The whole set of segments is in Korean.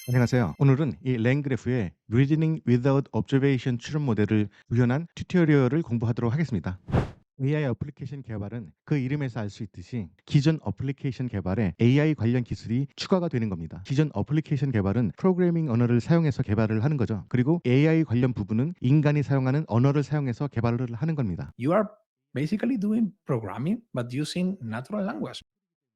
안녕하세요. 오늘은 이 랭그래프의 Reasoning Without Observation 추론 모델을 구현한 튜토리얼을 공부하도록 하겠습니다. AI 어플리케이션 개발은 그 이름에서 알 수 있듯이 기존 어플리케이션 개발에 AI 관련 기술이 추가가 되는 겁니다. 기존 어플리케이션 개발은 프로그래밍 언어를 사용해서 개발을 하는 거죠. 그리고 AI 관련 부분은 인간이 사용하는 언어를 사용해서 개발을 하는 겁니다. You are basically doing programming, but using natural language.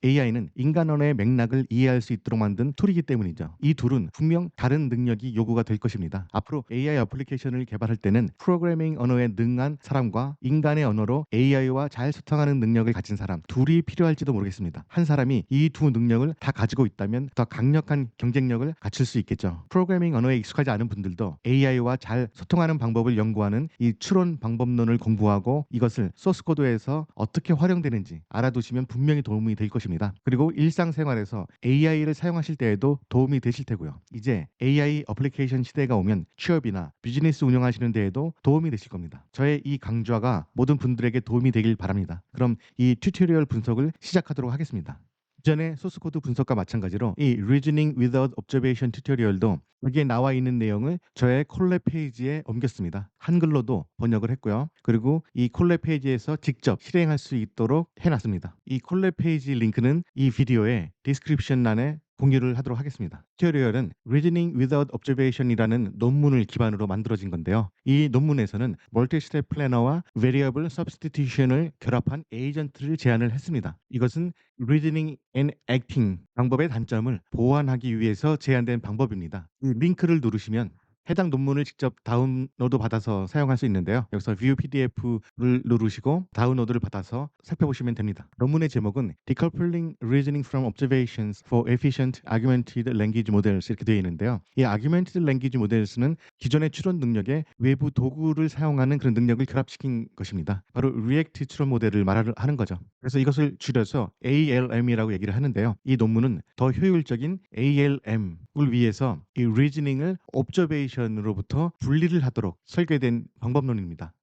AI는 인간 언어의 맥락을 이해할 수 있도록 만든 툴이기 때문이죠. 이 둘은 분명 다른 능력이 요구가 될 것입니다. 앞으로 AI 어플리케이션을 개발할 때는 프로그래밍 언어에 능한 사람과 인간의 언어로 AI와 잘 소통하는 능력을 가진 사람 둘이 필요할지도 모르겠습니다. 한 사람이 이 두 능력을 다 가지고 있다면 더 강력한 경쟁력을 갖출 수 있겠죠. 프로그래밍 언어에 익숙하지 않은 분들도 AI와 잘 소통하는 방법을 연구하는 이 추론 방법론을 공부하고 이것을 소스 코드에서 어떻게 활용되는지 알아두시면 분명히 도움이 될 것입니다. 그리고 일상생활에서 AI를 사용하실 때에도 도움이 되실 테고요. 이제 AI 어플리케이션 시대가 오면 취업이나 비즈니스 운영하시는 데에도 도움이 되실 겁니다. 저의 이 강좌가 모든 분들에게 도움이 되길 바랍니다. 그럼 이 튜토리얼 분석을 시작하도록 하겠습니다. 이전의 소스 코드 분석과 마찬가지로 이 Reasoning Without Observation 튜토리얼도 여기에 나와 있는 내용을 저의 콜랩 페이지에 옮겼습니다. 한글로도 번역을 했고요. 그리고 이 콜랩 페이지에서 직접 실행할 수 있도록 해놨습니다. 이 콜랩 페이지 링크는 이 비디오의 디스크립션란에 공유를 하도록 하겠습니다. 튜토리얼은 Reasoning Without Observation이라는 논문을 기반으로 만들어진 건데요. 이 논문에서는 멀티스텝 플래너와 Variable Substitution을 결합한 에이전트를 제안을 했습니다. 이것은 Reasoning and Acting 방법의 단점을 보완하기 위해서 제안된 방법입니다. 이 링크를 누르시면 해당 논문을 직접 다운로드 받아서 사용할 수 있는데요. 여기서 View PDF를 누르시고 다운로드를 받아서 살펴보시면 됩니다. 논문의 제목은 Decoupling Reasoning from Observations for Efficient Augmented Language Models 이렇게 되어 있는데요. 이 Augmented Language Models는 기존의 추론 능력에 외부 도구를 사용하는 그런 능력을 결합시킨 것입니다. 바로 React 추론 모델을 말하는 거죠. 그래서 이것을 줄여서 ALM이라고 얘기를 하는데요. 이 논문은 더 효율적인 ALM을 위해서 이 리즈닝을 옵저베이션으로부터 분리를 하도록 설계된 방법론입니다.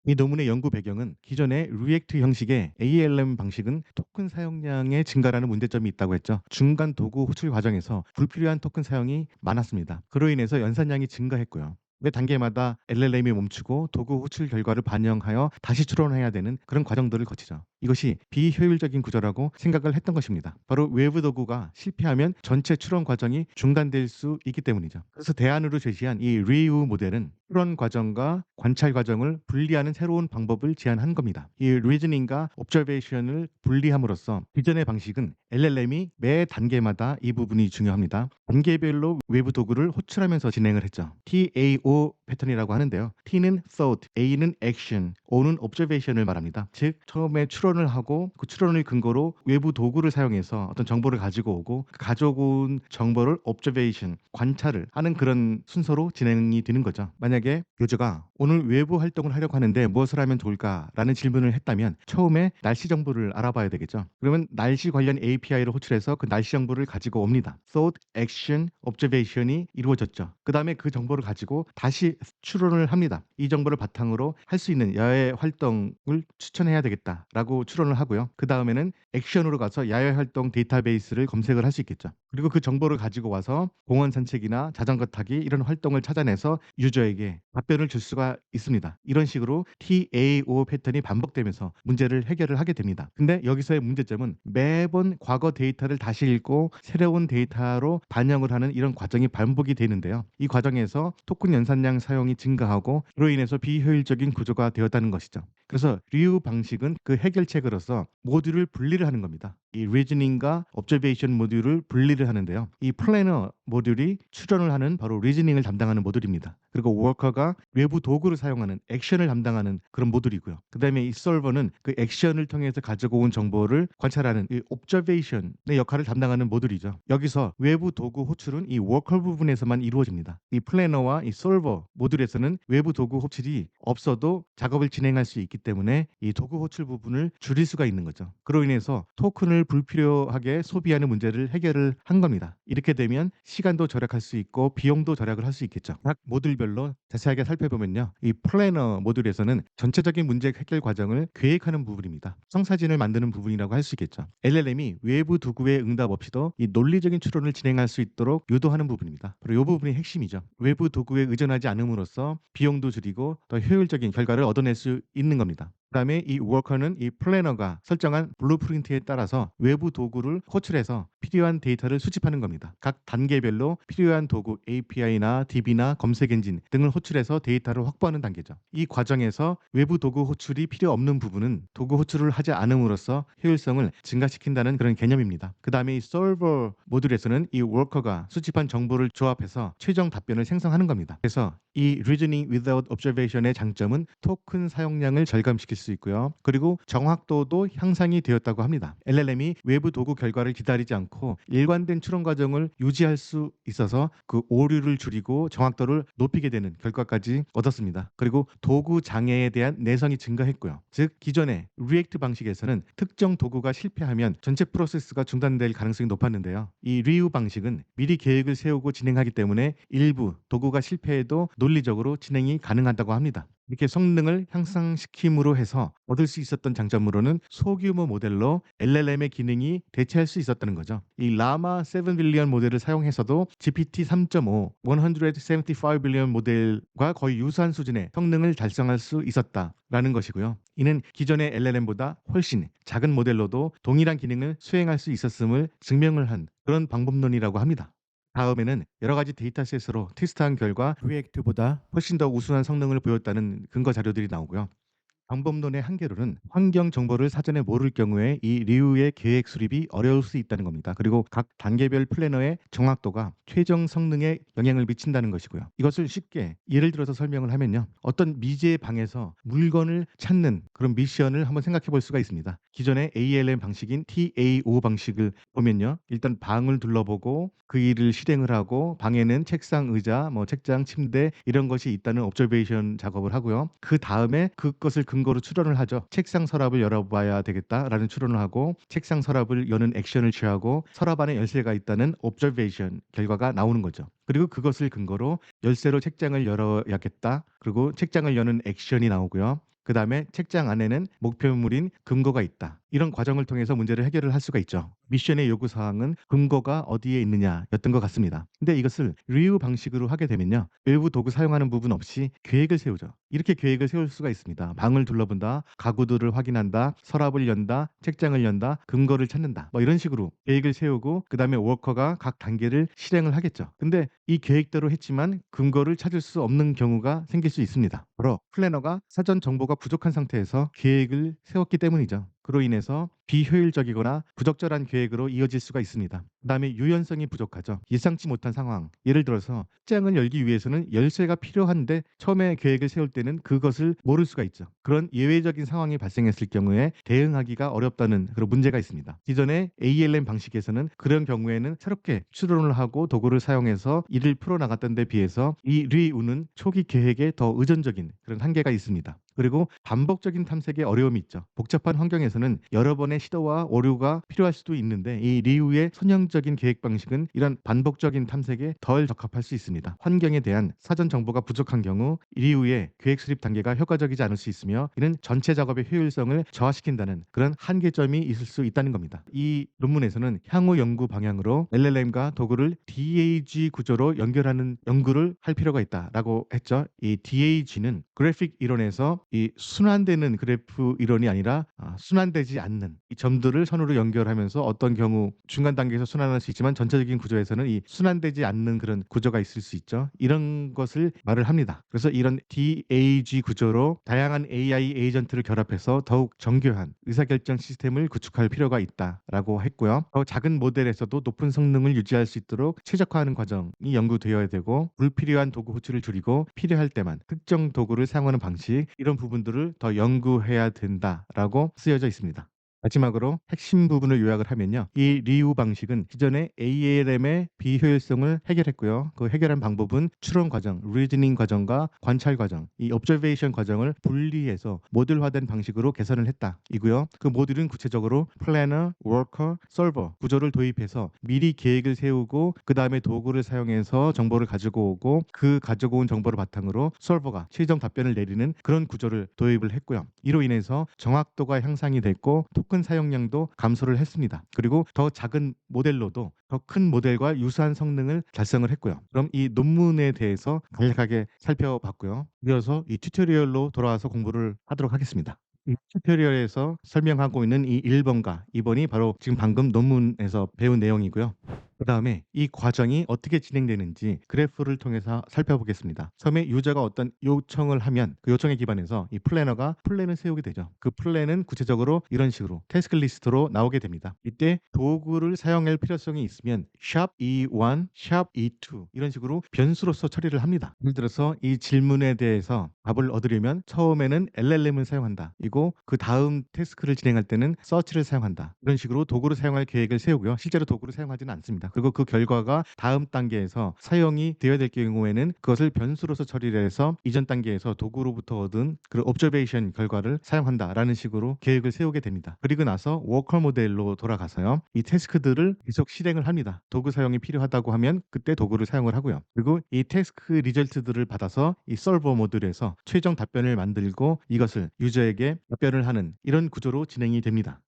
이 논문의 연구 배경은 기존의 리액트 형식의 ALM 방식은 토큰 사용량의 증가라는 문제점이 있다고 했죠. 중간 도구 호출 과정에서 불필요한 토큰 사용이 많았습니다. 그로 인해서 연산량이 증가했고요. 매 단계마다 LLM이 멈추고 도구 호출 결과를 반영하여 다시 추론해야 되는 그런 과정들을 거치죠. 이것이 비효율적인 구조라고 생각을 했던 것입니다. 바로 외부 도구가 실패하면 전체 추론 과정이 중단될 수 있기 때문이죠. 그래서 대안으로 제시한 이 리우 모델은 추론 과정과 관찰 과정을 분리하는 새로운 방법을 제안한 겁니다. 이 리즈닝과 옵저베이션을 분리함으로써 기존의 방식은 LLM이 매 단계마다 이 부분이 중요합니다. 단계별로 외부 도구를 호출하면서 진행을 했죠. TAO 패턴이라고 하는데요. T는 thought, A는 action, O는 observation을 말합니다. 즉 처음에 추론을 하고 그 추론을 근거로 외부 도구를 사용해서 어떤 정보를 가지고 오고 그 가져온 정보를 observation, 관찰을 하는 그런 순서로 진행이 되는 거죠. 만약에 교주가 오늘 외부 활동을 하려고 하는데 무엇을 하면 좋을까라는 질문을 했다면 처음에 날씨 정보를 알아봐야 되겠죠. 그러면 날씨 관련 API를 호출해서 그 날씨 정보를 가지고 옵니다. Thought, Action, Observation이 이루어졌죠. 그 다음에 그 정보를 가지고 다시 추론을 합니다. 이 정보를 바탕으로 할 수 있는 야외 활동을 추천해야 되겠다라고 추론을 하고요. 그 다음에는 액션으로 가서 야외 활동 데이터베이스를 검색을 할 수 있겠죠. 그리고 그 정보를 가지고 와서 공원 산책이나 자전거 타기 이런 활동을 찾아내서 유저에게 답변을 줄 수가 있습니다. 이런 식으로 TAO 패턴이 반복되면서 문제를 해결을 하게 됩니다. 근데 여기서의 문제점은 매번 과거 데이터를 다시 읽고 새로운 데이터로 반영을 하는 이런 과정이 반복이 되는데요. 이 과정에서 토큰 연산량 사용이 증가하고 그로 인해서 비효율적인 구조가 되었다는 것이죠. 그래서 리우 방식은 그 해결책으로서 모듈을 분리를 하는 겁니다. 이 리즈닝과 옵저베이션 모듈을 분리를 하는데요. 이 플래너 모듈이 추론을 하는 바로 리즈닝을 담당하는 모듈입니다. 그리고 워커가 외부 도구를 사용하는 액션을 담당하는 그런 모듈이고요. 그다음에 이 솔버는 그 액션을 통해서 가지고 온 정보를 관찰하는 이 옵저베이션의 역할을 담당하는 모듈이죠. 여기서 외부 도구 호출은 이 워커 부분에서만 이루어집니다. 이 플래너와 이 솔버 모듈에서는 외부 도구 호출이 없어도 작업을 진행할 수 있기 때문에 이 도구 호출 부분을 줄일 수가 있는 거죠. 그로 인해서 토큰을 불필요하게 소비하는 문제를 해결을 한 겁니다. 이렇게 되면 시간도 절약할 수 있고 비용도 절약을 할 수 있겠죠. 각 모듈별로 자세하게 살펴보면요. 이 플래너 모듈에서는 전체적인 문제 해결 과정을 계획하는 부분입니다. 청사진을 만드는 부분이라고 할 수 있겠죠. LLM이 외부 도구의 응답 없이도 이 논리적인 추론을 진행할 수 있도록 유도하는 부분입니다. 바로 이 부분이 핵심이죠. 외부 도구에 의존하지 않음으로써 비용도 줄이고 더 효율적인 결과를 얻어낼 수 있는 겁니다. 그다음에 이 워커는 이 플래너가 설정한 블루프린트에 따라서 외부 도구를 호출해서 필요한 데이터를 수집하는 겁니다. 각 단계별로 필요한 도구 API나 DB나 검색 엔진 등을 호출해서 데이터를 확보하는 단계죠. 이 과정에서 외부 도구 호출이 필요 없는 부분은 도구 호출을 하지 않음으로써 효율성을 증가시킨다는 그런 개념입니다. 그다음에 이 솔버 모듈에서는 이 워커가 수집한 정보를 조합해서 최종 답변을 생성하는 겁니다. 그래서 이 Reasoning Without Observation의 장점은 토큰 사용량을 절감시킬 수 있고요. 그리고 정확도도 향상이 되었다고 합니다. LLM이 외부 도구 결과를 기다리지 않고 일관된 추론 과정을 유지할 수 있어서 그 오류를 줄이고 정확도를 높이게 되는 결과까지 얻었습니다. 그리고 도구 장애에 대한 내성이 증가했고요. 즉 기존의 리액트 방식에서는 특정 도구가 실패하면 전체 프로세스가 중단될 가능성이 높았는데요. 이 리우 방식은 미리 계획을 세우고 진행하기 때문에 일부 도구가 실패해도 논리적으로 진행이 가능하다고 합니다. 이렇게 성능을 향상시킴으로 해서 얻을 수 있었던 장점으로는 소규모 모델로 LLM의 기능이 대체할 수 있었다는 거죠. 이 라마 7 빌리언 모델을 사용해서도 GPT 3.5, 175 빌리언 모델과 거의 유사한 수준의 성능을 달성할 수 있었다라는 것이고요. 이는 기존의 LLM보다 훨씬 작은 모델로도 동일한 기능을 수행할 수 있었음을 증명을 한 그런 방법론이라고 합니다. 다음에는 여러 가지 데이터셋으로 테스트한 결과 리액트보다 훨씬 더 우수한 성능을 보였다는 근거 자료들이 나오고요. 방법론의 한계로는 환경 정보를 사전에 모를 경우에 이 리우의 계획 수립이 어려울 수 있다는 겁니다. 그리고 각 단계별 플래너의 정확도가 최종 성능에 영향을 미친다는 것이고요. 이것을 쉽게 예를 들어서 설명을 하면요. 어떤 미지의 방에서 물건을 찾는 그런 미션을 한번 생각해 볼 수가 있습니다. 기존의 ALM 방식인 TAO 방식을 보면요. 일단 방을 둘러보고 그 일을 실행을 하고 방에는 책상, 의자, 뭐 책장, 침대 이런 것이 있다는 옵저베이션 작업을 하고요. 그 다음에 그것을 근거로 추론을 하죠. 책상 서랍을 열어봐야 되겠다라는 추론을 하고 책상 서랍을 여는 액션을 취하고 서랍 안에 열쇠가 있다는 옵저베이션 결과가 나오는 거죠. 그리고 그것을 근거로 열쇠로 책장을 열어야겠다. 그리고 책장을 여는 액션이 나오고요. 그 다음에 책장 안에는 목표물인 금고가 있다. 이런 과정을 통해서 문제를 해결을 할 수가 있죠. 미션의 요구사항은 금고가 어디에 있느냐였던 것 같습니다. 근데 이것을 리우 방식으로 하게 되면요. 외부 도구 사용하는 부분 없이 계획을 세우죠. 이렇게 계획을 세울 수가 있습니다. 방을 둘러본다, 가구들을 확인한다, 서랍을 연다, 책장을 연다, 금고를 찾는다. 뭐 이런 식으로 계획을 세우고 그 다음에 워커가 각 단계를 실행을 하겠죠. 근데 이 계획대로 했지만 금고를 찾을 수 없는 경우가 생길 수 있습니다. 바로 플래너가 사전 정보가 부족한 상태에서 계획을 세웠기 때문이죠. 그로 인해서 비효율적이거나 부적절한 계획으로 이어질 수가 있습니다. 그다음에 유연성이 부족하죠. 예상치 못한 상황. 예를 들어서 책장을 열기 위해서는 열쇠가 필요한데 처음에 계획을 세울 때는 그것을 모를 수가 있죠. 그런 예외적인 상황이 발생했을 경우에 대응하기가 어렵다는 그런 문제가 있습니다. 기존의 ALM 방식에서는 그런 경우에는 새롭게 추론을 하고 도구를 사용해서 일을 풀어나갔던 데 비해서 이 리우는 초기 계획에 더 의존적인 그런 한계가 있습니다. 그리고 반복적인 탐색에 어려움이 있죠. 복잡한 환경에서는 여러 번의 시도와 오류가 필요할 수도 있는데 이 리우의 선형적인 계획 방식은 이런 반복적인 탐색에 덜 적합할 수 있습니다. 환경에 대한 사전 정보가 부족한 경우 리우의 계획 수립 단계가 효과적이지 않을 수 있으며 이는 전체 작업의 효율성을 저하시킨다는 그런 한계점이 있을 수 있다는 겁니다. 이 논문에서는 향후 연구 방향으로 LLM과 도구를 DAG 구조로 연결하는 연구를 할 필요가 있다라고 했죠. 이 DAG는 그래픽 이론에서 이 순환되는 그래프 이론이 아니라 순환되지 않는 이 점들을 선으로 연결하면서 어떤 경우 중간 단계에서 순환할 수 있지만 전체적인 구조에서는 이 순환되지 않는 그런 구조가 있을 수 있죠. 이런 것을 말을 합니다. 그래서 이런 DAG 구조로 다양한 AI 에이전트를 결합해서 더욱 정교한 의사결정 시스템을 구축할 필요가 있다라고 했고요. 더 작은 모델에서도 높은 성능을 유지할 수 있도록 최적화하는 과정이 연구되어야 되고 불필요한 도구 호출을 줄이고 필요할 때만 특정 도구를 사용하는 방식 이런 부분들을 더 연구해야 된다라고 쓰여져 있습니다. 마지막으로 핵심 부분을 요약을 하면요. 이 리우 방식은 기존의 ALM의 비효율성을 해결했고요. 그 해결한 방법은 추론 과정, 리즈닝 과정과 관찰 과정, 이 observation 과정을 분리해서 모듈화된 방식으로 개선을 했다. 이고요. 그 모듈은 구체적으로 플래너, 워커, 서버 구조를 도입해서 미리 계획을 세우고 그 다음에 도구를 사용해서 정보를 가지고 오고 그 가지고 온 정보를 바탕으로 서버가 최종 답변을 내리는 그런 구조를 도입을 했고요. 이로 인해서 정확도가 향상이 됐고 토큰 사용량도 감소를 했습니다. 그리고 더 작은 모델로도 더 큰 모델과 유사한 성능을 달성을 했고요. 그럼 이 논문에 대해서 간략하게 살펴봤고요. 이어서 이 튜토리얼로 돌아와서 공부를 하도록 하겠습니다. 이 튜토리얼에서 설명하고 있는 이 1번과 2번이 바로 지금 방금 논문에서 배운 내용이고요. 그다음에 이 과정이 어떻게 진행되는지 그래프를 통해서 살펴보겠습니다. 처음에 유저가 어떤 요청을 하면 그 요청에 기반해서 이 플래너가 플랜을 세우게 되죠. 그 플랜은 구체적으로 이런 식으로 태스크 리스트로 나오게 됩니다. 이때 도구를 사용할 필요성이 있으면 샵 E1, 샵 E2 이런 식으로 변수로서 처리를 합니다. 예를 들어서 이 질문에 대해서 답을 얻으려면 처음에는 LLM을 사용한다. 이고 그 다음 태스크를 진행할 때는 서치를 사용한다. 이런 식으로 도구를 사용할 계획을 세우고요. 실제로 도구를 사용하지는 않습니다. 그리고 그 결과가 다음 단계에서 사용이 되어야 될 경우에는 그것을 변수로서 처리를 해서 이전 단계에서 도구로부터 얻은 그 observation 결과를 사용한다라는 식으로 계획을 세우게 됩니다. 그리고 나서 워커 모델로 돌아가서요. 이 태스크들을 계속 실행을 합니다. 도구 사용이 필요하다고 하면 그때 도구를 사용을 하고요. 그리고 이 태스크 리절트들을 받아서 이 solver 모듈에서 최종 답변을 만들고 이것을 유저에게 답변을 하는 이런 구조로 진행이 됩니다.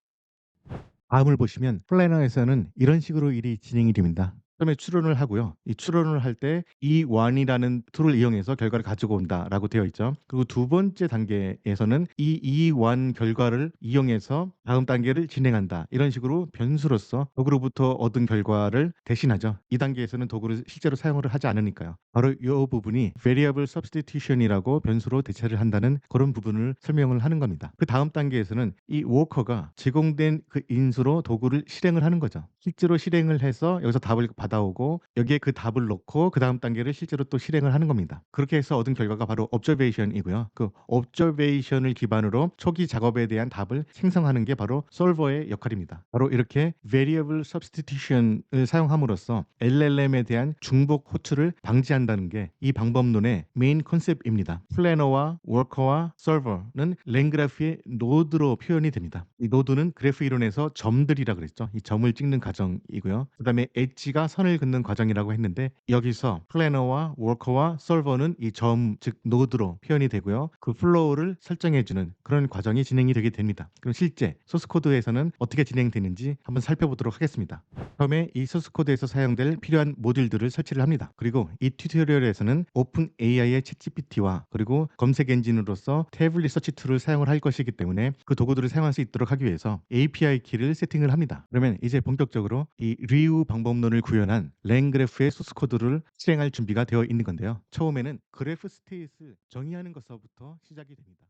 다음을 보시면 플래너에서는 이런 식으로 일이 진행이 됩니다. 처음에 추론을 하고요. 이 추론을 할 때 E1이라는 툴을 이용해서 결과를 가지고 온다라고 되어 있죠. 그리고 두 번째 단계에서는 이 E1 결과를 이용해서 다음 단계를 진행한다. 이런 식으로 변수로서 도구로부터 얻은 결과를 대신하죠. 이 단계에서는 도구를 실제로 사용을 하지 않으니까요. 바로 이 부분이 variable substitution이라고 변수로 대체를 한다는 그런 부분을 설명을 하는 겁니다. 그 다음 단계에서는 이 워커가 제공된 그 인수로 도구를 실행을 하는 거죠. 실제로 실행을 해서 여기서 답을 받아오고 여기에 그 답을 넣고 그 다음 단계를 실제로 또 실행을 하는 겁니다. 그렇게 해서 얻은 결과가 바로 observation이고요. 그 observation을 기반으로 초기 작업에 대한 답을 생성하는 게 바로 솔버의 역할입니다. 바로 이렇게 variable substitution을 사용함으로써 LLM에 대한 중복 호출을 방지한다는 게 이 방법론의 메인 컨셉입니다. 플래너와 워커와 솔버는 랭그래프의 노드로 표현이 됩니다. 이 노드는 그래프 이론에서 점들이라 그랬죠. 이 점을 찍는 과정이고요. 그다음에 엣지가 선을 긋는 과정이라고 했는데 여기서 플래너와 워커와 솔버는 이 점, 즉 노드로 표현이 되고요. 그 플로우를 설정해주는 그런 과정이 진행이 되게 됩니다. 그럼 실제 소스 코드에서는 어떻게 진행되는지 한번 살펴보도록 하겠습니다. 처음에 이 소스 코드에서 사용될 필요한 모듈들을 설치를 합니다. 그리고 이 튜토리얼에서는 오픈 AI의 챗GPT와 그리고 검색 엔진으로서 태블릿 서치 툴을 사용을 할 것이기 때문에 그 도구들을 사용할 수 있도록 하기 위해서 API 키를 세팅을 합니다. 그러면 이제 본격적으로 이 리우 방법론을 구현한 랭그래프의 소스 코드를 실행할 준비가 되어 있는 건데요. 처음에는 그래프 스테이트를 정의하는 것서부터 시작이 됩니다.